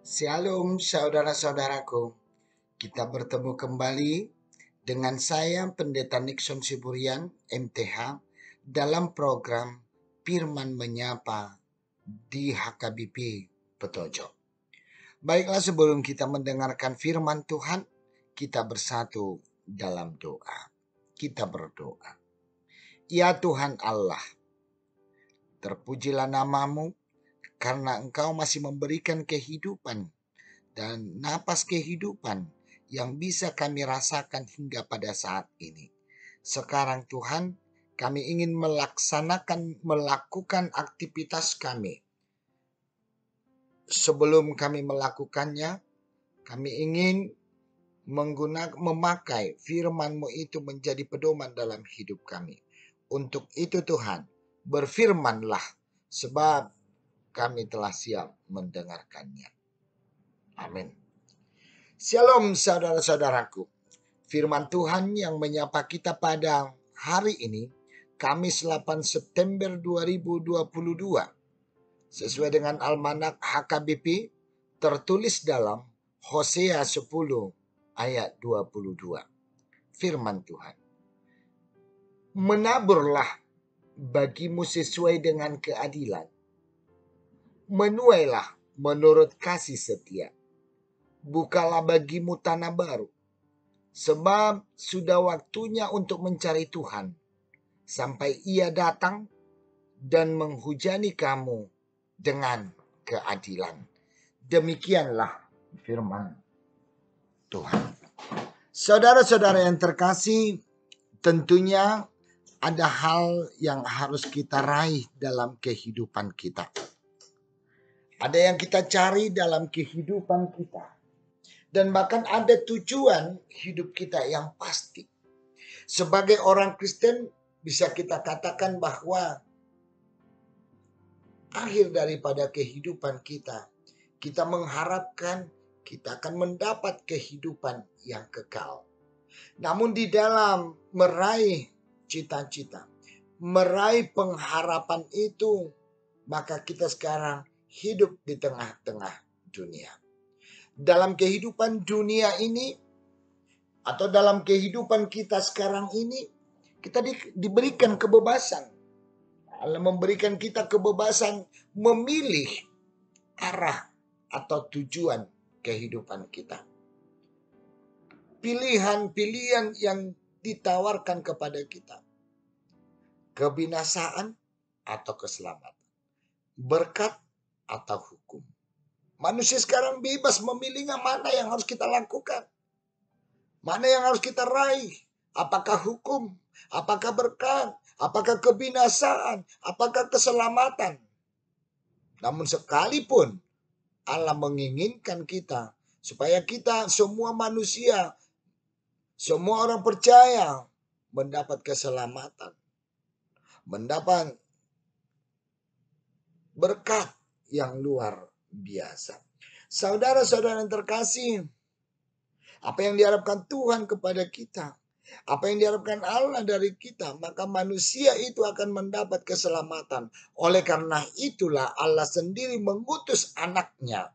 Shalom saudara-saudaraku, kita bertemu kembali dengan saya Pendeta Nixon Siburian MTH dalam program Firman Menyapa di HKBP Petojo. Baiklah, sebelum kita mendengarkan firman Tuhan, kita bersatu dalam doa. Kita berdoa. Ya Tuhan Allah, terpujilah namamu karena Engkau masih memberikan kehidupan dan napas kehidupan yang bisa kami rasakan hingga pada saat ini. Sekarang Tuhan, kami ingin melakukan aktivitas kami. Sebelum kami melakukannya, kami ingin memakai firman-Mu itu menjadi pedoman dalam hidup kami. Untuk itu Tuhan, berfirmanlah sebab kami telah siap mendengarkannya. Amin. Shalom saudara-saudaraku. Firman Tuhan yang menyapa kita pada hari ini, Kamis 8 September 2022. Sesuai dengan Almanak HKBP, tertulis dalam Hosea 10 ayat 22. Firman Tuhan. Menaburlah bagimu sesuai dengan keadilan. Menuailah menurut kasih setia. Bukalah bagimu tanah baru, sebab sudah waktunya untuk mencari Tuhan, sampai Ia datang dan menghujani kamu dengan keadilan. Demikianlah firman Tuhan. Saudara-saudara yang terkasih, tentunya ada hal yang harus kita raih dalam kehidupan kita. Ada yang kita cari dalam kehidupan kita. Dan bahkan ada tujuan hidup kita yang pasti. Sebagai orang Kristen bisa kita katakan bahwa akhir daripada kehidupan kita, kita mengharapkan kita akan mendapat kehidupan yang kekal. Namun di dalam meraih cita-cita, meraih pengharapan itu, maka kita sekarang hidup di tengah-tengah dunia. Dalam kehidupan dunia ini, atau dalam kehidupan kita sekarang ini, kita diberikan kebebasan. Allah memberikan kita kebebasan memilih arah atau tujuan kehidupan kita. Pilihan-pilihan yang ditawarkan kepada kita. Kebinasaan atau keselamatan. Berkat atau hukum. Manusia sekarang bebas memilihnya mana yang harus kita lakukan. Mana yang harus kita raih. Apakah hukum, apakah berkat, apakah kebinasaan, apakah keselamatan. Namun sekalipun Allah menginginkan kita supaya kita semua manusia, semua orang percaya mendapat keselamatan, mendapat berkat yang luar biasa. Saudara-saudara yang terkasih, apa yang diharapkan Tuhan kepada kita, apa yang diharapkan Allah dari kita, maka manusia itu akan mendapat keselamatan. Oleh karena itulah Allah sendiri mengutus anaknya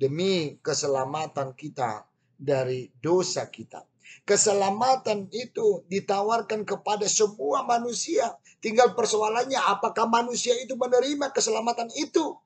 demi keselamatan kita dari dosa kita. Keselamatan itu ditawarkan kepada semua manusia. Tinggal persoalannya, apakah manusia itu menerima keselamatan itu?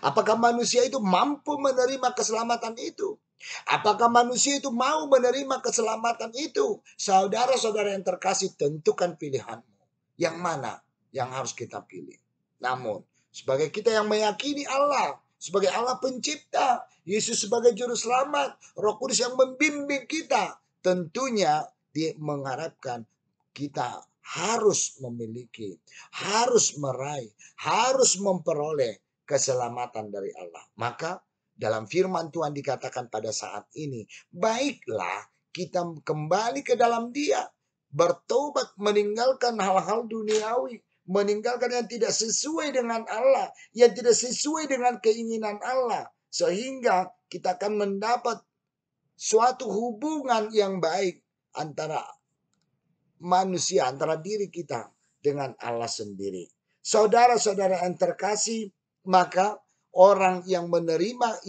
Apakah manusia itu mampu menerima keselamatan itu? Apakah manusia itu mau menerima keselamatan itu? Saudara-saudara yang terkasih, tentukan pilihanmu. Yang mana yang harus kita pilih? Namun, sebagai kita yang meyakini Allah, sebagai Allah pencipta, Yesus sebagai juru selamat, Roh Kudus yang membimbing kita, tentunya dia mengharapkan kita harus memiliki, harus meraih, harus memperoleh keselamatan dari Allah. Maka dalam firman Tuhan dikatakan pada saat ini, baiklah kita kembali ke dalam Dia, bertobat, meninggalkan hal-hal duniawi, meninggalkan yang tidak sesuai dengan Allah, yang tidak sesuai dengan keinginan Allah, sehingga kita akan mendapat suatu hubungan yang baik antara manusia, antara diri kita dengan Allah sendiri. Saudara-saudara yang terkasih, maka orang yang menerima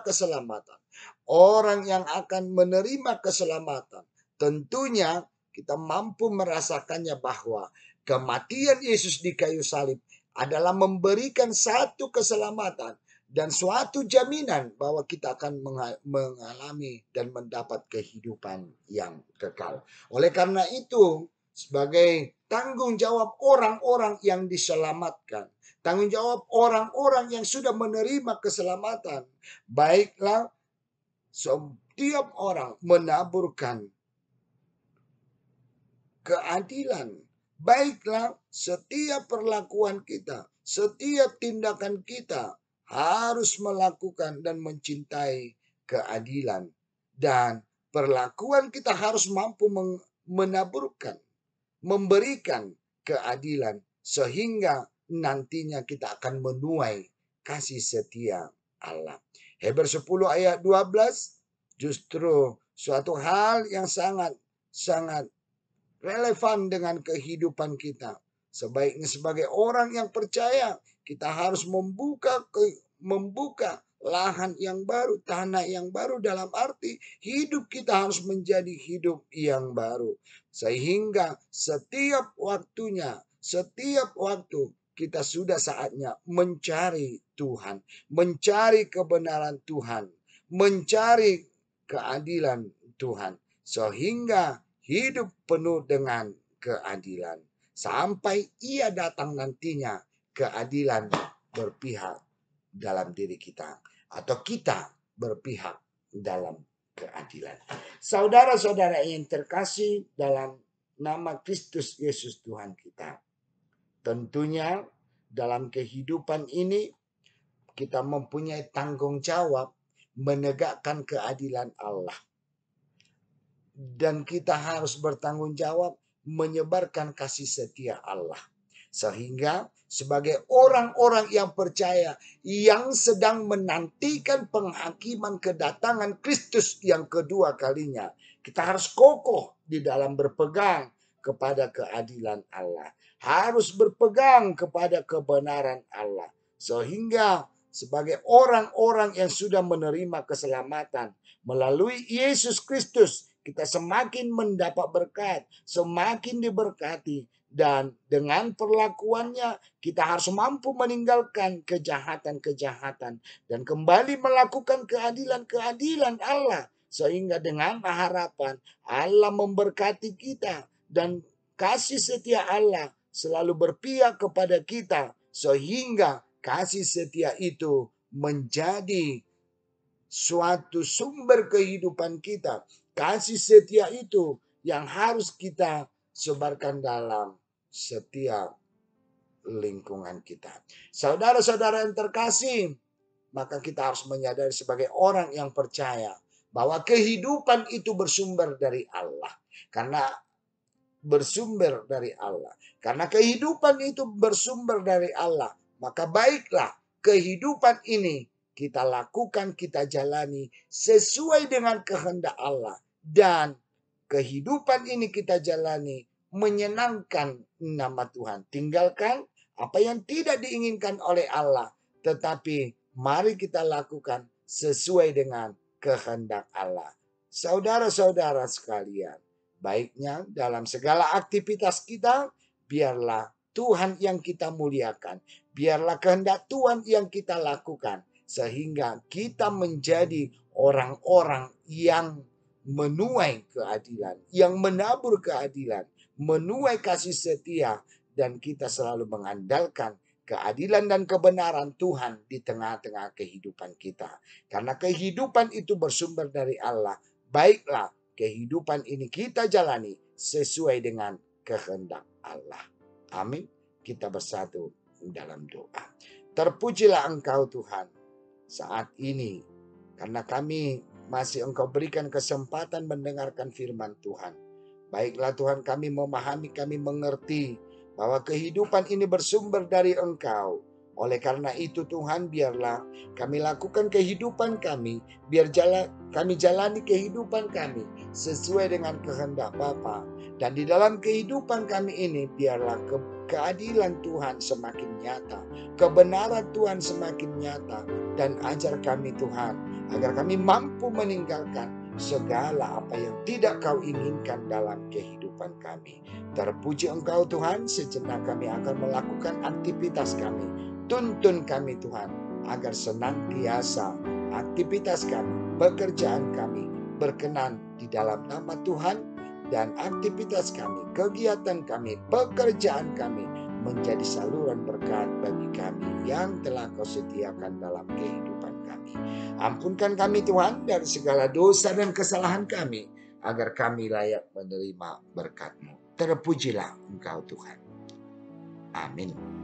keselamatan, orang yang akan menerima keselamatan, tentunya kita mampu merasakannya bahwa kematian Yesus di kayu salib adalah memberikan satu keselamatan dan suatu jaminan bahwa kita akan mengalami dan mendapat kehidupan yang kekal. Oleh karena itu, sebagai tanggung jawab orang-orang yang diselamatkan, tanggung jawab orang-orang yang sudah menerima keselamatan, baiklah setiap orang menaburkan keadilan. Baiklah setiap perlakuan kita, setiap tindakan kita harus melakukan dan mencintai keadilan. Dan perlakuan kita harus mampu menaburkan, memberikan keadilan. Sehingga nantinya kita akan menuai kasih setia Allah. Hebrew 10 ayat 12 justru suatu hal yang sangat relevan dengan kehidupan kita. Sebaiknya sebagai orang yang percaya, kita harus membuka lahan yang baru, tanah yang baru, dalam arti hidup kita harus menjadi hidup yang baru. Sehingga setiap waktu kita sudah saatnya mencari Tuhan, mencari kebenaran Tuhan, mencari keadilan Tuhan. Sehingga hidup penuh dengan keadilan. Sampai ia datang nantinya, keadilan berpihak dalam diri kita. Atau kita berpihak dalam keadilan. Saudara-saudara yang terkasih dalam nama Kristus Yesus Tuhan kita. Tentunya dalam kehidupan ini kita mempunyai tanggung jawab menegakkan keadilan Allah. Dan kita harus bertanggung jawab menyebarkan kasih setia Allah. Sehingga sebagai orang-orang yang percaya yang sedang menantikan penghakiman kedatangan Kristus yang kedua kalinya, kita harus kokoh di dalam berpegang kepada keadilan Allah. Harus berpegang kepada kebenaran Allah. Sehingga sebagai orang-orang yang sudah menerima keselamatan melalui Yesus Kristus, kita semakin mendapat berkat, semakin diberkati. Dan dengan perlakuannya kita harus mampu meninggalkan kejahatan-kejahatan. Dan kembali melakukan keadilan-keadilan Allah. Sehingga dengan harapan Allah memberkati kita. Dan kasih setia Allah selalu berpihak kepada kita. Sehingga kasih setia itu menjadi suatu sumber kehidupan kita. Kasih setia itu yang harus kita sebarkan dalam setiap lingkungan kita. Saudara-saudara yang terkasih, maka kita harus menyadari sebagai orang yang percaya bahwa kehidupan itu bersumber dari Allah. Karena kehidupan itu bersumber dari Allah, maka baiklah kehidupan ini kita lakukan, kita jalani sesuai dengan kehendak Allah. Dan kehidupan ini kita jalani menyenangkan nama Tuhan. Tinggalkan apa yang tidak diinginkan oleh Allah. Tetapi mari kita lakukan sesuai dengan kehendak Allah. Saudara-saudara sekalian, baiknya dalam segala aktivitas kita, biarlah Tuhan yang kita muliakan. Biarlah kehendak Tuhan yang kita lakukan. Sehingga kita menjadi orang-orang yang menuai keadilan, yang menabur keadilan, menuai kasih setia, dan kita selalu mengandalkan keadilan dan kebenaran Tuhan di tengah-tengah kehidupan kita. Karena kehidupan itu bersumber dari Allah. Baiklah, kehidupan ini kita jalani sesuai dengan kehendak Allah. Amin. Kita bersatu dalam doa. Terpujilah Engkau Tuhan saat ini, karena kami masih Engkau berikan kesempatan mendengarkan firman Tuhan. Baiklah Tuhan, kami memahami, kami mengerti bahwa kehidupan ini bersumber dari Engkau. Oleh karena itu Tuhan, biarlah kami lakukan kehidupan kami, kami jalani kehidupan kami sesuai dengan kehendak Bapa. Dan di dalam kehidupan kami ini, biarlah keadilan Tuhan semakin nyata, kebenaran Tuhan semakin nyata, dan ajar kami Tuhan, agar kami mampu meninggalkan segala apa yang tidak Kau inginkan dalam kehidupan kami. Terpuji Engkau Tuhan, sejenak kami akan melakukan aktivitas kami. Tuntun kami Tuhan, agar senantiasa aktivitas kami, pekerjaan kami berkenan di dalam nama Tuhan, dan aktivitas kami, kegiatan kami, pekerjaan kami menjadi saluran berkat bagi kami yang telah Kau sediakan dalam kehidupan kami. Ampunkan kami Tuhan dari segala dosa dan kesalahan kami, agar kami layak menerima berkat-Mu. Terpujilah Engkau Tuhan. Amin.